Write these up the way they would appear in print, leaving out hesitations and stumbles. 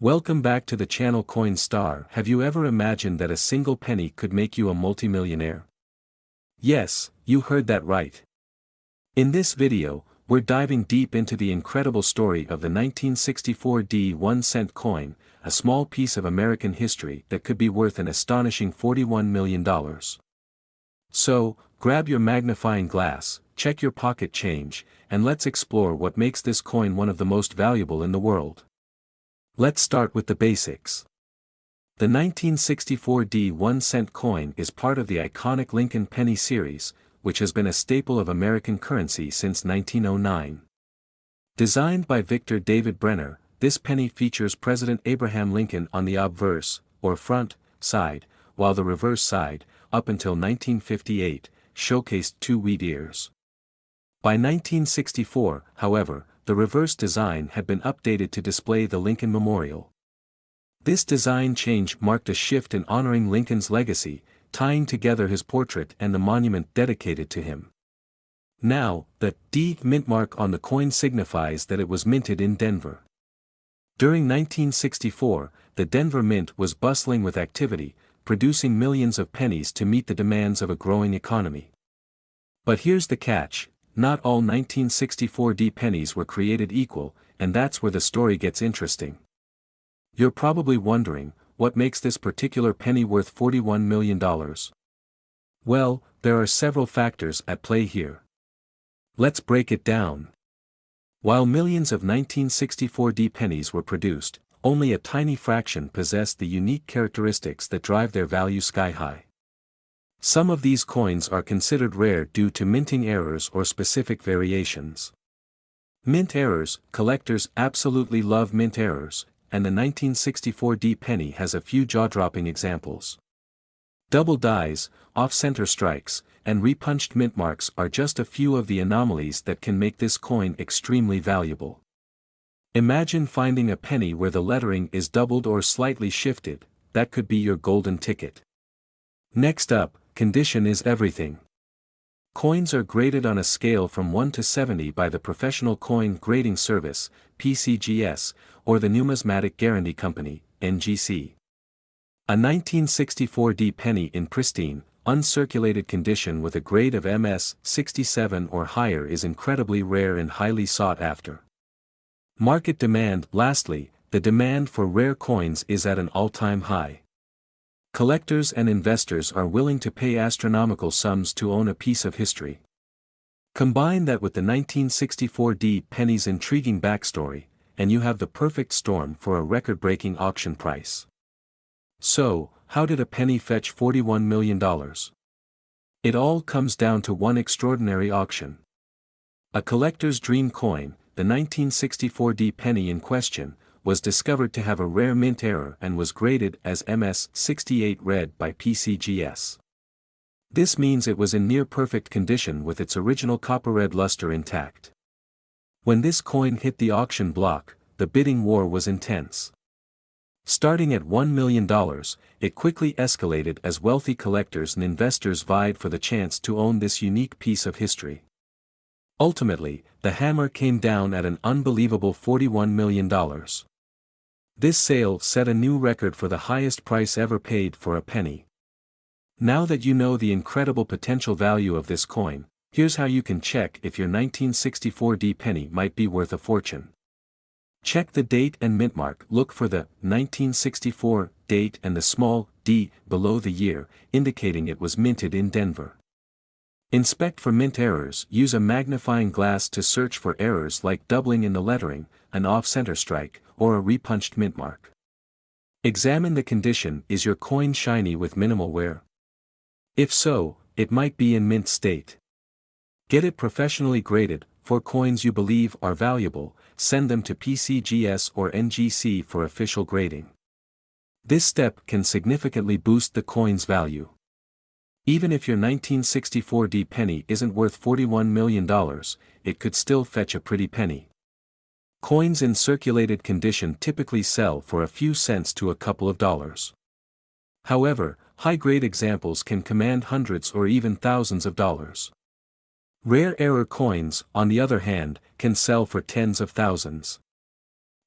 Welcome back to the channel Coin Star. Have you ever imagined that a single penny could make you a multimillionaire? Yes, you heard that right. In this video, we're diving deep into the incredible story of the 1964 1-cent coin, a small piece of American history that could be worth an astonishing $41 million. So, grab your magnifying glass, check your pocket change, and let's explore what makes this coin one of the most valuable in the world. Let's start with the basics. The 1964 1-cent coin is part of the iconic Lincoln penny series, which has been a staple of American currency since 1909. Designed by Victor David Brenner, this penny features President Abraham Lincoln on the obverse, or front, side, while the reverse side, up until 1958, showcased two wheat ears. By 1964, however, the reverse design had been updated to display the Lincoln Memorial. This design change marked a shift in honoring Lincoln's legacy, tying together his portrait and the monument dedicated to him. Now, the D mint mark on the coin signifies that it was minted in Denver. During 1964, the Denver Mint was bustling with activity, producing millions of pennies to meet the demands of a growing economy. But here's the catch. Not all 1964 pennies were created equal, and that's where the story gets interesting. You're probably wondering, what makes this particular penny worth $41 million? Well, there are several factors at play here. Let's break it down. While millions of 1964 pennies were produced, only a tiny fraction possessed the unique characteristics that drive their value sky high. Some of these coins are considered rare due to minting errors or specific variations. Mint errors, collectors absolutely love mint errors, and the 1964 penny has a few jaw-dropping examples. Double dies, off-center strikes, and repunched mint marks are just a few of the anomalies that can make this coin extremely valuable. Imagine finding a penny where the lettering is doubled or slightly shifted. That could be your golden ticket. Next up, condition is everything. Coins are graded on a scale from 1 to 70 by the Professional Coin Grading Service, PCGS, or the Numismatic Guarantee Company, NGC. A 1964 penny in pristine, uncirculated condition with a grade of MS 67 or higher is incredibly rare and highly sought after. Market demand. Lastly, the demand for rare coins is at an all-time high. Collectors and investors are willing to pay astronomical sums to own a piece of history. Combine that with the 1964 penny's intriguing backstory, and you have the perfect storm for a record-breaking auction price. So, how did a penny fetch $41 million? It all comes down to one extraordinary auction. A collector's dream coin, the 1964 penny in question, was discovered to have a rare mint error and was graded as MS 68 red by PCGS. This means it was in near-perfect condition with its original copper-red luster intact. When this coin hit the auction block, the bidding war was intense. Starting at $1 million, it quickly escalated as wealthy collectors and investors vied for the chance to own this unique piece of history. Ultimately, the hammer came down at an unbelievable $41 million. This sale set a new record for the highest price ever paid for a penny. Now that you know the incredible potential value of this coin, here's how you can check if your 1964 penny might be worth a fortune. Check the date and mint mark. Look for the 1964 date and the small d below the year, indicating it was minted in Denver. Inspect for mint errors. Use a magnifying glass to search for errors like doubling in the lettering, an off-center strike, or a repunched mint mark. Examine the condition. Is your coin shiny with minimal wear? If so, it might be in mint state. Get it professionally graded. For coins you believe are valuable, send them to PCGS or NGC for official grading. This step can significantly boost the coin's value. Even if your 1964 penny isn't worth $41 million, it could still fetch a pretty penny. Coins in circulated condition typically sell for a few cents to a couple of dollars. However, high-grade examples can command hundreds or even thousands of dollars. Rare error coins, on the other hand, can sell for tens of thousands.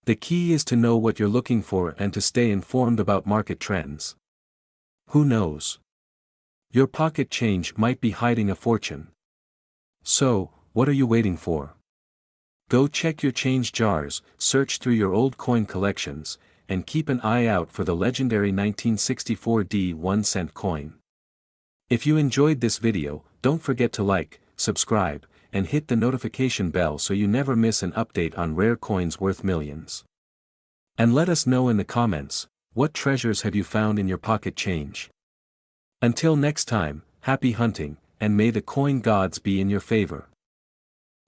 The key is to know what you're looking for and to stay informed about market trends. Who knows? Your pocket change might be hiding a fortune. So, what are you waiting for? Go check your change jars, search through your old coin collections, and keep an eye out for the legendary 1964D 1-cent coin. If you enjoyed this video, don't forget to like, subscribe, and hit the notification bell so you never miss an update on rare coins worth millions. And let us know in the comments, what treasures have you found in your pocket change? Until next time, happy hunting, and may the coin gods be in your favor.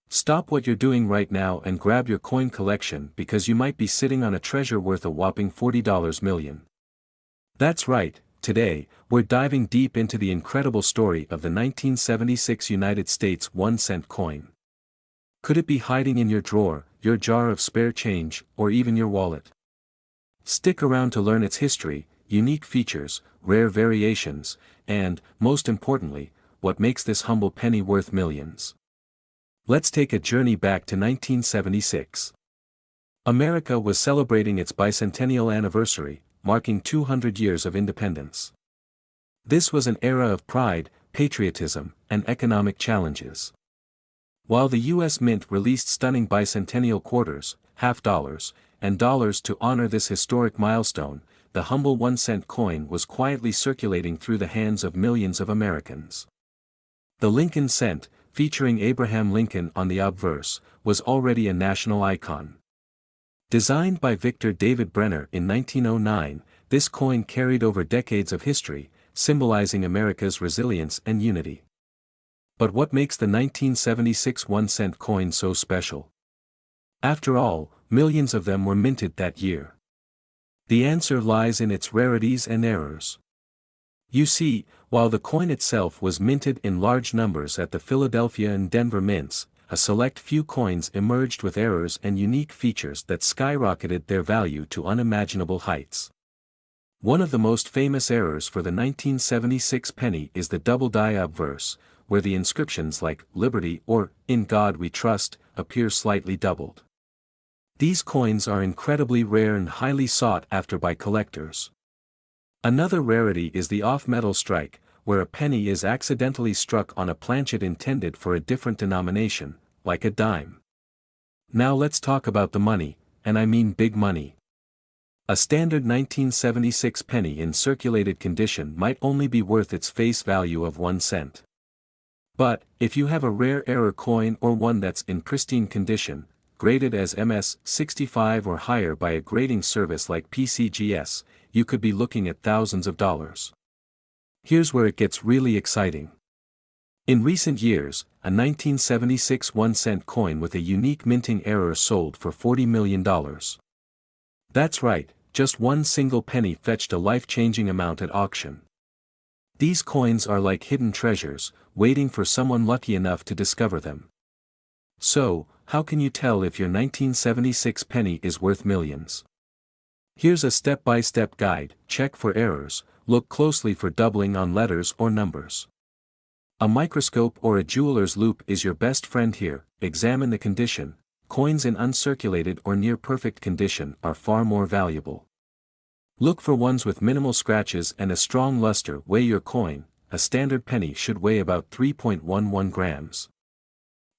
Stop what you're doing right now and grab your coin collection because you might be sitting on a treasure worth a whopping $40 million. That's right, today, we're diving deep into the incredible story of the 1976 United States 1-cent coin. Could it be hiding in your drawer, your jar of spare change, or even your wallet? Stick around to learn its history, unique features, rare variations, and, most importantly, what makes this humble penny worth millions. Let's take a journey back to 1976. America was celebrating its bicentennial anniversary, marking 200 years of independence. This was an era of pride, patriotism, and economic challenges. While the U.S. Mint released stunning bicentennial quarters, half dollars, and dollars to honor this historic milestone, the humble 1-cent coin was quietly circulating through the hands of millions of Americans. The Lincoln cent, featuring Abraham Lincoln on the obverse, was already a national icon. Designed by Victor David Brenner in 1909, this coin carried over decades of history, symbolizing America's resilience and unity. But what makes the 1976 1-cent coin so special? After all, millions of them were minted that year. The answer lies in its rarities and errors. You see, while the coin itself was minted in large numbers at the Philadelphia and Denver mints, a select few coins emerged with errors and unique features that skyrocketed their value to unimaginable heights. One of the most famous errors for the 1976 penny is the double die obverse, where the inscriptions like "Liberty" or "In God We Trust" appear slightly doubled. These coins are incredibly rare and highly sought after by collectors. Another rarity is the off-metal strike, where a penny is accidentally struck on a planchet intended for a different denomination, like a dime. Now let's talk about the money, and I mean big money. A standard 1976 penny in circulated condition might only be worth its face value of 1 cent. But, if you have a rare error coin or one that's in pristine condition, graded as MS-65 or higher by a grading service like PCGS, you could be looking at thousands of dollars. Here's where it gets really exciting. In recent years, a 1976 1-cent coin with a unique minting error sold for $40 million. That's right, just one single penny fetched a life-changing amount at auction. These coins are like hidden treasures, waiting for someone lucky enough to discover them. So, how can you tell if your 1976 penny is worth millions? Here's a step-by-step guide. Check for errors, look closely for doubling on letters or numbers. A microscope or a jeweler's loupe is your best friend here. Examine the condition. Coins in uncirculated or near-perfect condition are far more valuable. Look for ones with minimal scratches and a strong luster. Weigh your coin. A standard penny should weigh about 3.11 grams.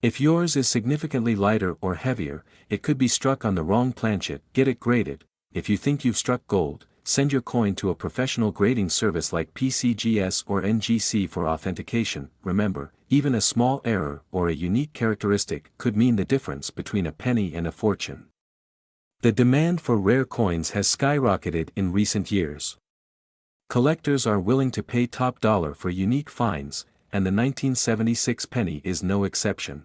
If yours is significantly lighter or heavier, it could be struck on the wrong planchet. Get it graded. If you think you've struck gold, send your coin to a professional grading service like PCGS or NGC for authentication. Remember, even a small error or a unique characteristic could mean the difference between a penny and a fortune. The demand for rare coins has skyrocketed in recent years. Collectors are willing to pay top dollar for unique finds, and the 1976 penny is no exception.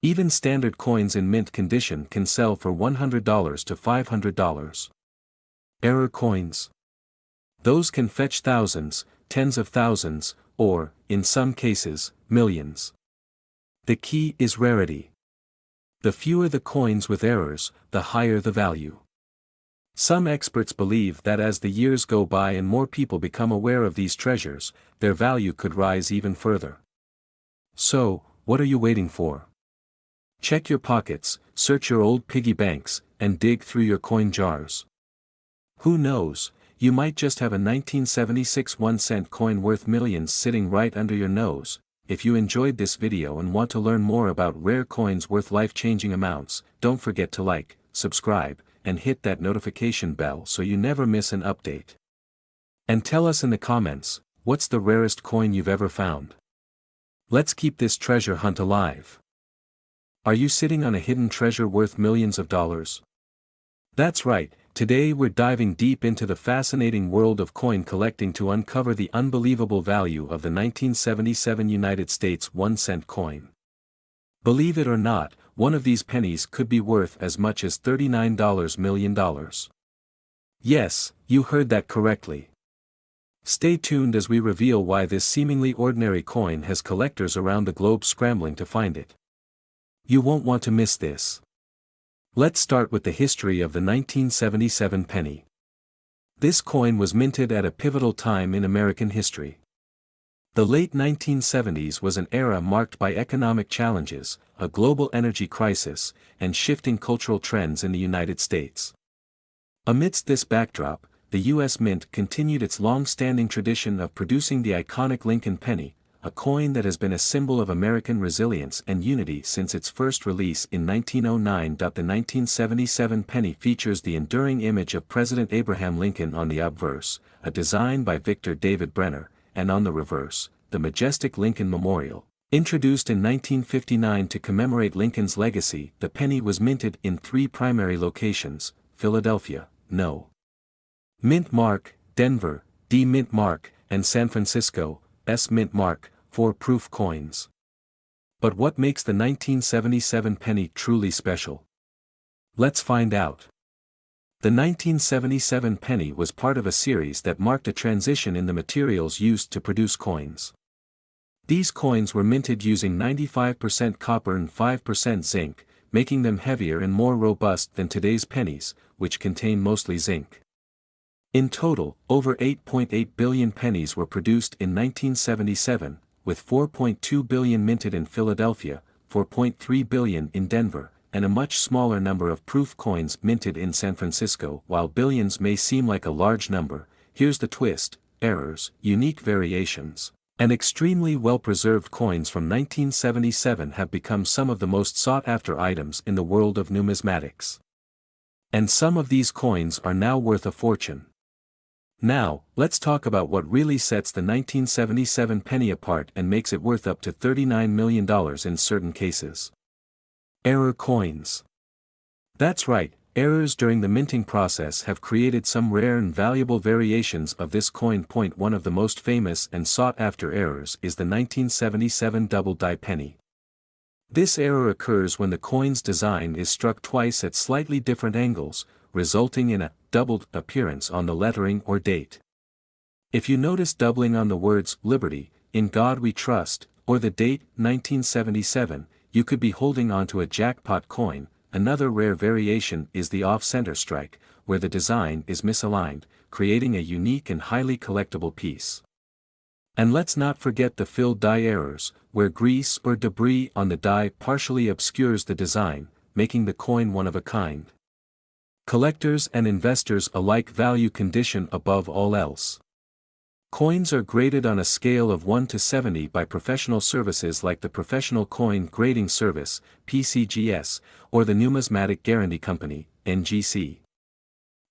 Even standard coins in mint condition can sell for $100 to $500. Error coins. Those can fetch thousands, tens of thousands, or, in some cases, millions. The key is rarity. The fewer the coins with errors, the higher the value. Some experts believe that as the years go by and more people become aware of these treasures, their value could rise even further. So, what are you waiting for? Check your pockets, search your old piggy banks, and dig through your coin jars. Who knows, you might just have a 1976 1-cent coin worth millions sitting right under your nose. If you enjoyed this video and want to learn more about rare coins worth life-changing amounts, don't forget to like, subscribe, and hit that notification bell so you never miss an update. And tell us in the comments, what's the rarest coin you've ever found? Let's keep this treasure hunt alive. Are you sitting on a hidden treasure worth millions of dollars? That's right, today we're diving deep into the fascinating world of coin collecting to uncover the unbelievable value of the 1977 United States 1-cent coin. Believe it or not, one of these pennies could be worth as much as $39 million. Yes, you heard that correctly. Stay tuned as we reveal why this seemingly ordinary coin has collectors around the globe scrambling to find it. You won't want to miss this. Let's start with the history of the 1977 penny. This coin was minted at a pivotal time in American history. The late 1970s was an era marked by economic challenges, a global energy crisis, and shifting cultural trends in the United States. Amidst this backdrop, the U.S. Mint continued its long-standing tradition of producing the iconic Lincoln penny, a coin that has been a symbol of American resilience and unity since its first release in 1909. The 1977 penny features the enduring image of President Abraham Lincoln on the obverse, a design by Victor David Brenner, and on the reverse, the majestic Lincoln Memorial. Introduced in 1959 to commemorate Lincoln's legacy, the penny was minted in 3 primary locations: Philadelphia, No. Mint Mark, Denver, D. Mint Mark, and San Francisco, S. Mint Mark, for proof coins. But what makes the 1977 penny truly special? Let's find out. The 1977 penny was part of a series that marked a transition in the materials used to produce coins. These coins were minted using 95% copper and 5% zinc, making them heavier and more robust than today's pennies, which contain mostly zinc. In total, over 8.8 billion pennies were produced in 1977, with 4.2 billion minted in Philadelphia, 4.3 billion in Denver, and a much smaller number of proof coins minted in San Francisco. While billions may seem like a large number, here's the twist: errors, unique variations, and extremely well-preserved coins from 1977 have become some of the most sought-after items in the world of numismatics. And some of these coins are now worth a fortune. Now, let's talk about what really sets the 1977 penny apart and makes it worth up to $39 million in certain cases. Error coins. That's right, errors during the minting process have created some rare and valuable variations of this coin. One of the most famous and sought-after errors is the 1977 double-die penny. This error occurs when the coin's design is struck twice at slightly different angles, resulting in a doubled appearance on the lettering or date. If you notice doubling on the words "Liberty," "In God We Trust," or the date 1977, you could be holding onto a jackpot coin. Another rare variation is the off-center strike, where the design is misaligned, creating a unique and highly collectible piece. And let's not forget the filled die errors, where grease or debris on the die partially obscures the design, making the coin one of a kind. Collectors and investors alike value condition above all else. Coins are graded on a scale of 1 to 70 by professional services like the Professional Coin Grading Service, PCGS, or the Numismatic Guarantee Company, NGC.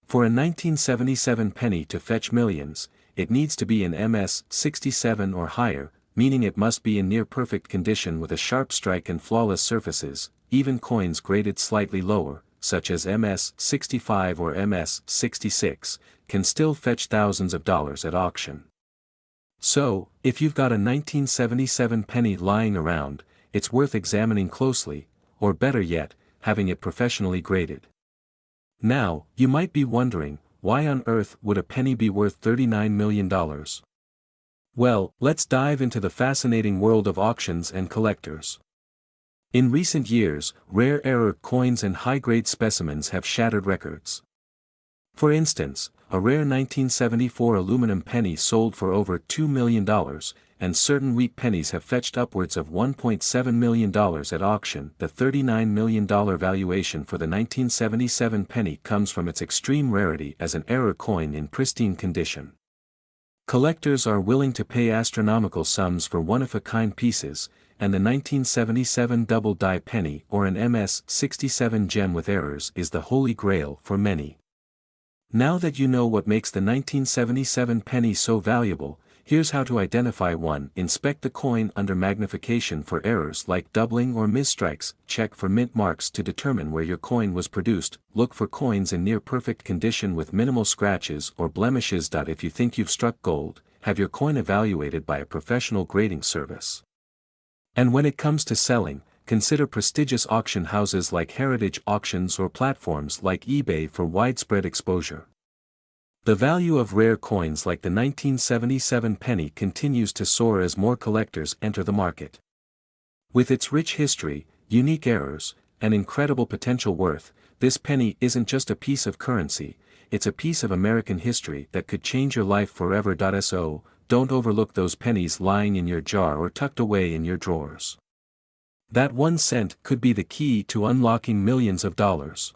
For a 1977 penny to fetch millions, it needs to be in MS 67 or higher, meaning it must be in near-perfect condition with a sharp strike and flawless surfaces. Even coins graded slightly lower, such as MS 65 or MS 66, can still fetch thousands of dollars at auction. So, if you've got a 1977 penny lying around, it's worth examining closely, or better yet, having it professionally graded. Now, you might be wondering, why on earth would a penny be worth $39 million? Well, let's dive into the fascinating world of auctions and collectors. In recent years, rare error coins and high-grade specimens have shattered records. For instance, a rare 1974 aluminum penny sold for over $2 million, and certain wheat pennies have fetched upwards of $1.7 million at auction. The $39 million valuation for the 1977 penny comes from its extreme rarity as an error coin in pristine condition. Collectors are willing to pay astronomical sums for one-of-a-kind pieces, and the 1977 double-die penny or an MS-67 gem with errors is the holy grail for many. Now that you know what makes the 1977 penny so valuable, here's how to identify one. Inspect the coin under magnification for errors like doubling or misstrikes, check for mint marks to determine where your coin was produced, look for coins in near-perfect condition with minimal scratches or blemishes. If you think you've struck gold, have your coin evaluated by a professional grading service. And when it comes to selling, consider prestigious auction houses like heritage auctions or platforms like eBay for widespread exposure. The value of rare coins like the 1977 penny continues to soar as more collectors enter the market. With its rich history, unique errors, and incredible potential worth, this penny isn't just a piece of currency, it's a piece of American history that could change your life forever. So, don't overlook those pennies lying in your jar or tucked away in your drawers. That 1 cent could be the key to unlocking millions of dollars.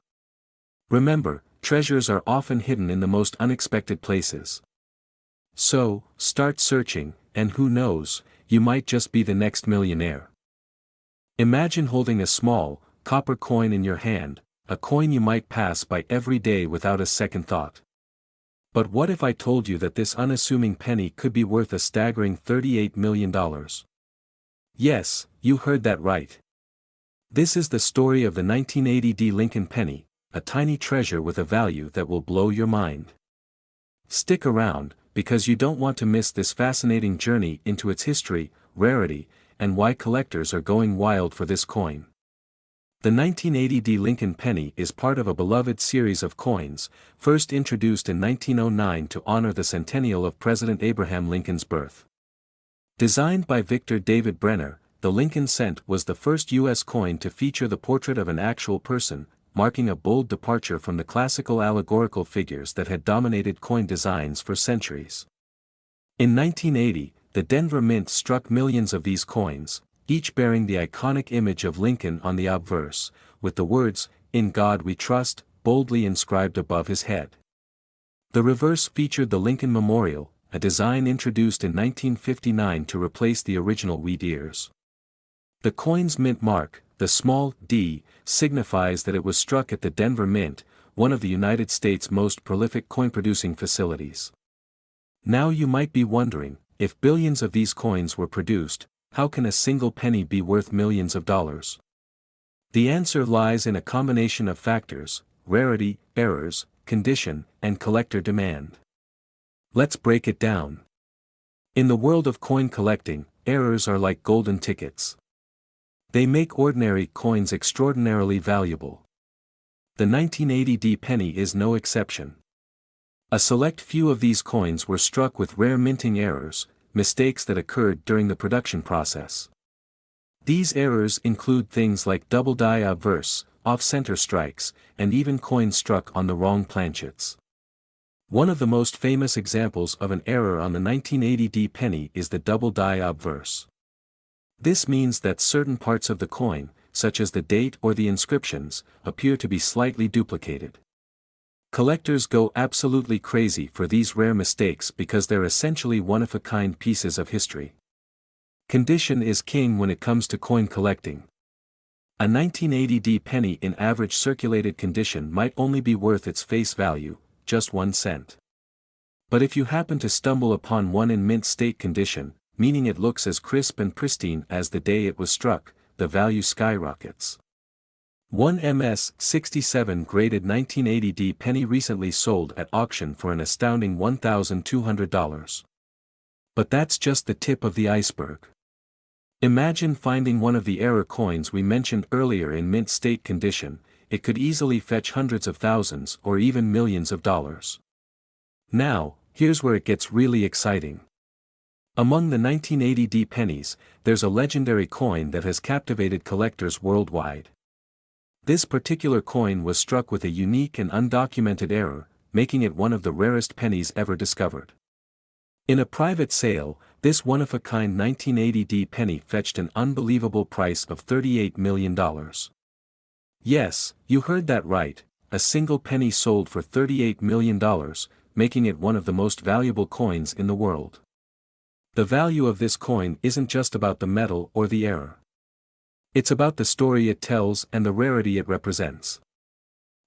Remember, treasures are often hidden in the most unexpected places. So, start searching, and who knows, you might just be the next millionaire. Imagine holding a small, copper coin in your hand, a coin you might pass by every day without a second thought. But what if I told you that this unassuming penny could be worth a staggering $38 million? Yes, you heard that right. This is the story of the 1980 Lincoln penny, a tiny treasure with a value that will blow your mind. Stick around, because you don't want to miss this fascinating journey into its history, rarity, and why collectors are going wild for this coin. The 1980 Lincoln penny is part of a beloved series of coins, first introduced in 1909 to honor the centennial of President Abraham Lincoln's birth. Designed by Victor David Brenner, the Lincoln cent was the first U.S. coin to feature the portrait of an actual person, marking a bold departure from the classical allegorical figures that had dominated coin designs for centuries. In 1980, the Denver Mint struck millions of these coins, each bearing the iconic image of Lincoln on the obverse, with the words, "In God We Trust," boldly inscribed above his head. The reverse featured the Lincoln Memorial, a design introduced in 1959 to replace the original wheat ears. The coin's mint mark, the small d, signifies that it was struck at the Denver Mint, one of the United States' most prolific coin-producing facilities. Now you might be wondering, if billions of these coins were produced, how can a single penny be worth millions of dollars? The answer lies in a combination of factors: rarity, errors, condition, and collector demand. Let's break it down. In the world of coin collecting, errors are like golden tickets. They make ordinary coins extraordinarily valuable. The 1980 penny is no exception. A select few of these coins were struck with rare minting errors, mistakes that occurred during the production process. These errors include things like double die obverse, off-center strikes, and even coins struck on the wrong planchets. One of the most famous examples of an error on the 1980 penny is the double die obverse. This means that certain parts of the coin, such as the date or the inscriptions, appear to be slightly duplicated. Collectors go absolutely crazy for these rare mistakes because they're essentially one-of-a-kind pieces of history. Condition is king when it comes to coin collecting. A 1980 penny in average circulated condition might only be worth its face value, just 1 cent. But if you happen to stumble upon one in mint state condition, meaning it looks as crisp and pristine as the day it was struck, the value skyrockets. One MS-67 graded 1980 penny recently sold at auction for an astounding $1,200. But that's just the tip of the iceberg. Imagine finding one of the error coins we mentioned earlier in mint state condition. It could easily fetch hundreds of thousands or even millions of dollars. Now, here's where it gets really exciting. Among the 1980 pennies, there's a legendary coin that has captivated collectors worldwide. This particular coin was struck with a unique and undocumented error, making it one of the rarest pennies ever discovered. In a private sale, this one-of-a-kind 1980 penny fetched an unbelievable price of $38 million. Yes, you heard that right, a single penny sold for $38 million, making it one of the most valuable coins in the world. The value of this coin isn't just about the metal or the era. It's about the story it tells and the rarity it represents.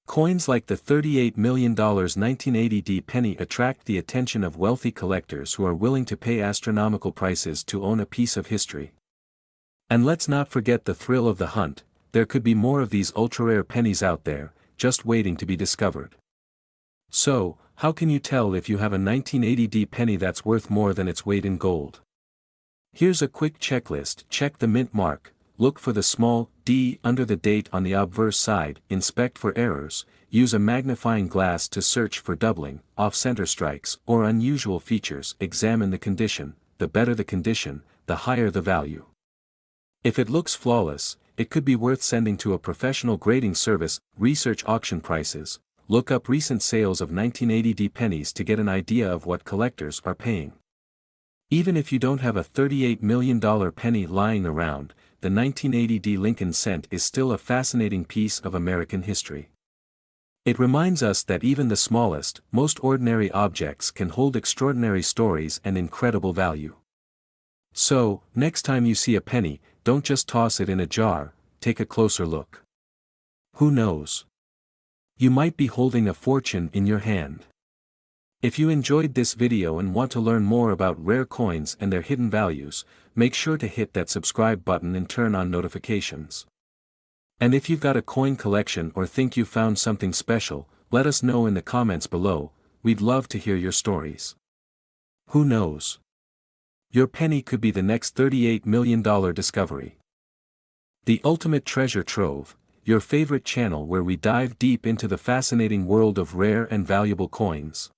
Coins like the $38 million 1980 penny attract the attention of wealthy collectors who are willing to pay astronomical prices to own a piece of history. And let's not forget the thrill of the hunt. There could be more of these ultra-rare pennies out there, just waiting to be discovered. So, how can you tell if you have a 1980 penny that's worth more than its weight in gold? Here's a quick checklist. Check the mint mark, look for the small d under the date on the obverse side, inspect for errors, use a magnifying glass to search for doubling, off-center strikes, or unusual features. Examine the condition. The better the condition, the higher the value. If it looks flawless, it could be worth sending to a professional grading service. Research auction prices. Look up recent sales of 1980 pennies to get an idea of what collectors are paying. Even if you don't have a $38 million penny lying around, the 1980 Lincoln cent is still a fascinating piece of American history. It reminds us that even the smallest, most ordinary objects can hold extraordinary stories and incredible value. So, next time you see a penny, don't just toss it in a jar, take a closer look. Who knows? You might be holding a fortune in your hand. If you enjoyed this video and want to learn more about rare coins and their hidden values, make sure to hit that subscribe button and turn on notifications. And if you've got a coin collection or think you found something special, let us know in the comments below. We'd love to hear your stories. Who knows? Your penny could be the next $38 million discovery. The Ultimate Treasure Trove, your favorite channel where we dive deep into the fascinating world of rare and valuable coins.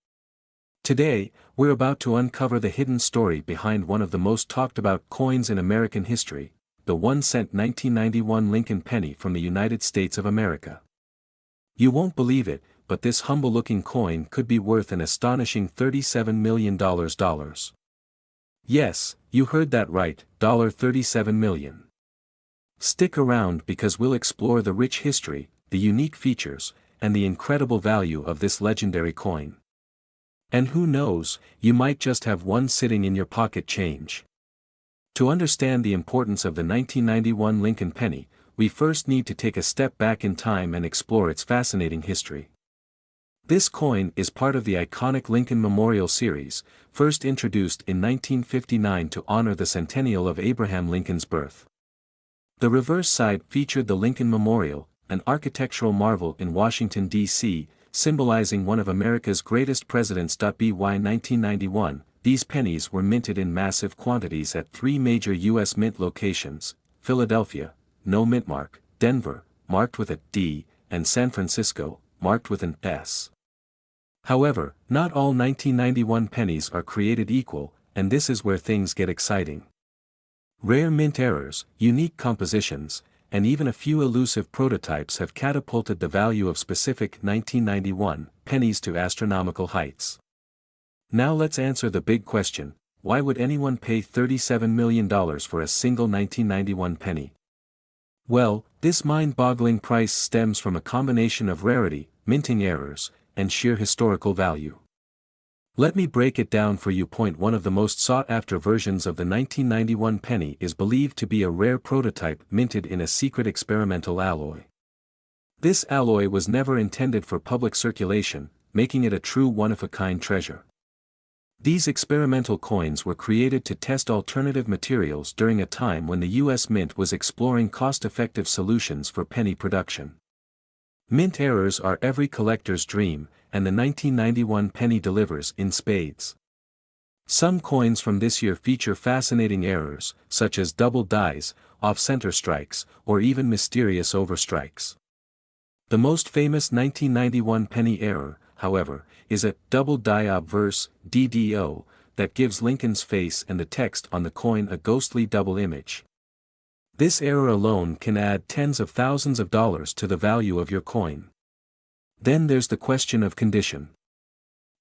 Today, we're about to uncover the hidden story behind one of the most talked about coins in American history, the 1-cent 1991 Lincoln penny from the United States of America. You won't believe it, but this humble-looking coin could be worth an astonishing $37 million. Yes, you heard that right, $37 million. Stick around because we'll explore the rich history, the unique features, and the incredible value of this legendary coin. And who knows, you might just have one sitting in your pocket change. To understand the importance of the 1991 Lincoln penny, we first need to take a step back in time and explore its fascinating history. This coin is part of the iconic Lincoln Memorial series, first introduced in 1959 to honor the centennial of Abraham Lincoln's birth. The reverse side featured the Lincoln Memorial, an architectural marvel in Washington, D.C., symbolizing one of America's greatest presidents. By 1991, these pennies were minted in massive quantities at three major U.S. mint locations: Philadelphia, no mint mark; Denver, marked with a D; and San Francisco, marked with an S. However, not all 1991 pennies are created equal, and this is where things get exciting. Rare mint errors, unique compositions, and even a few elusive prototypes have catapulted the value of specific 1991 pennies to astronomical heights. Now let's answer the big question: why would anyone pay $37 million for a single 1991 penny? Well, this mind-boggling price stems from a combination of rarity, minting errors, and sheer historical value. Let me break it down for you. Point 1: of the most sought-after versions of the 1991 penny is believed to be a rare prototype minted in a secret experimental alloy. This alloy was never intended for public circulation, making it a true one-of-a-kind treasure. These experimental coins were created to test alternative materials during a time when the U.S. Mint was exploring cost-effective solutions for penny production. Mint errors are every collector's dream, and the 1991 penny delivers in spades. Some coins from this year feature fascinating errors, such as double dies, off-center strikes, or even mysterious overstrikes. The most famous 1991 penny error, however, is a double die obverse (DDO) that gives Lincoln's face and the text on the coin a ghostly double image. This error alone can add tens of thousands of dollars to the value of your coin. Then there's the question of condition.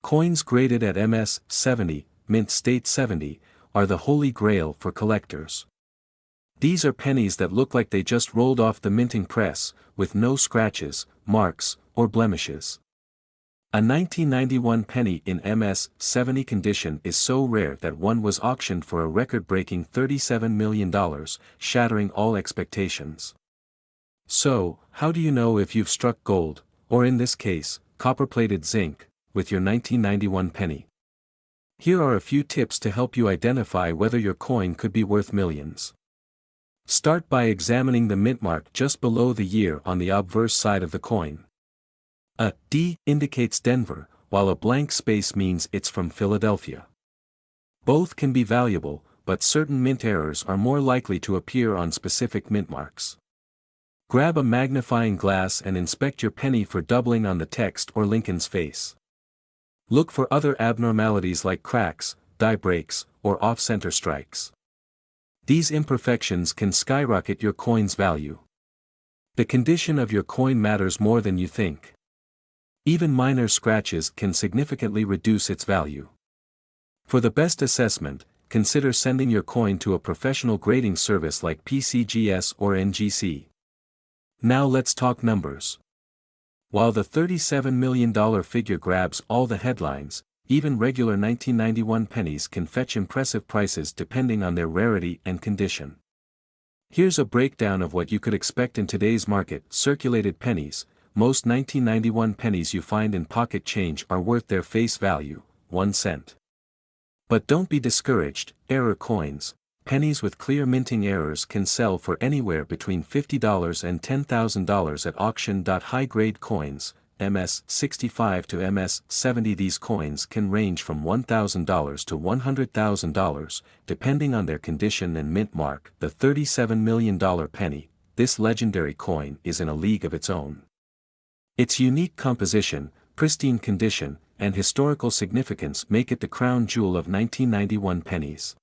Coins graded at MS 70, mint state 70, are the holy grail for collectors. These are pennies that look like they just rolled off the minting press, with no scratches, marks, or blemishes. A 1991 penny in MS 70 condition is so rare that one was auctioned for a record-breaking $37 million, shattering all expectations. So, how do you know if you've struck gold, or in this case, copper-plated zinc, with your 1991 penny? Here are a few tips to help you identify whether your coin could be worth millions. Start by examining the mint mark just below the year on the obverse side of the coin. A D indicates Denver, while a blank space means it's from Philadelphia. Both can be valuable, but certain mint errors are more likely to appear on specific mint marks. Grab a magnifying glass and inspect your penny for doubling on the text or Lincoln's face. Look for other abnormalities like cracks, die breaks, or off-center strikes. These imperfections can skyrocket your coin's value. The condition of your coin matters more than you think. Even minor scratches can significantly reduce its value. For the best assessment, consider sending your coin to a professional grading service like PCGS or NGC. Now let's talk numbers. While the $37 million figure grabs all the headlines, even regular 1991 pennies can fetch impressive prices depending on their rarity and condition. Here's a breakdown of what you could expect in today's market. Circulated pennies. Most 1991 pennies you find in pocket change are worth their face value, 1 cent. But don't be discouraged. Error coins. Pennies with clear minting errors can sell for anywhere between $50 and $10,000 at auction. High-grade coins, MS 65 to MS 70. These coins can range from $1,000 to $100,000, depending on their condition and mint mark. The $37 million penny, this legendary coin is in a league of its own. Its unique composition, pristine condition, and historical significance make it the crown jewel of 1991 pennies.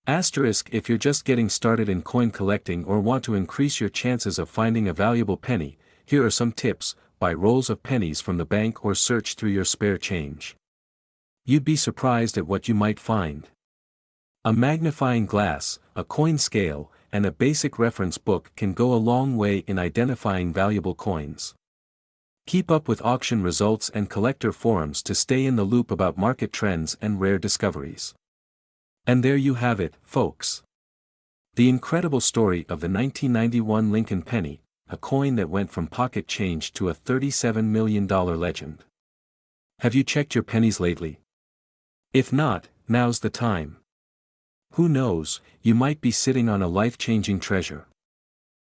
Asterisk: if you're just getting started in coin collecting or want to increase your chances of finding a valuable penny, here are some tips: buy rolls of pennies from the bank or search through your spare change. You'd be surprised at what you might find. A magnifying glass, a coin scale, and a basic reference book can go a long way in identifying valuable coins. Keep up with auction results and collector forums to stay in the loop about market trends and rare discoveries. And there you have it, folks. The incredible story of the 1991 Lincoln penny, a coin that went from pocket change to a $37 million legend. Have you checked your pennies lately? If not, now's the time. Who knows, you might be sitting on a life-changing treasure.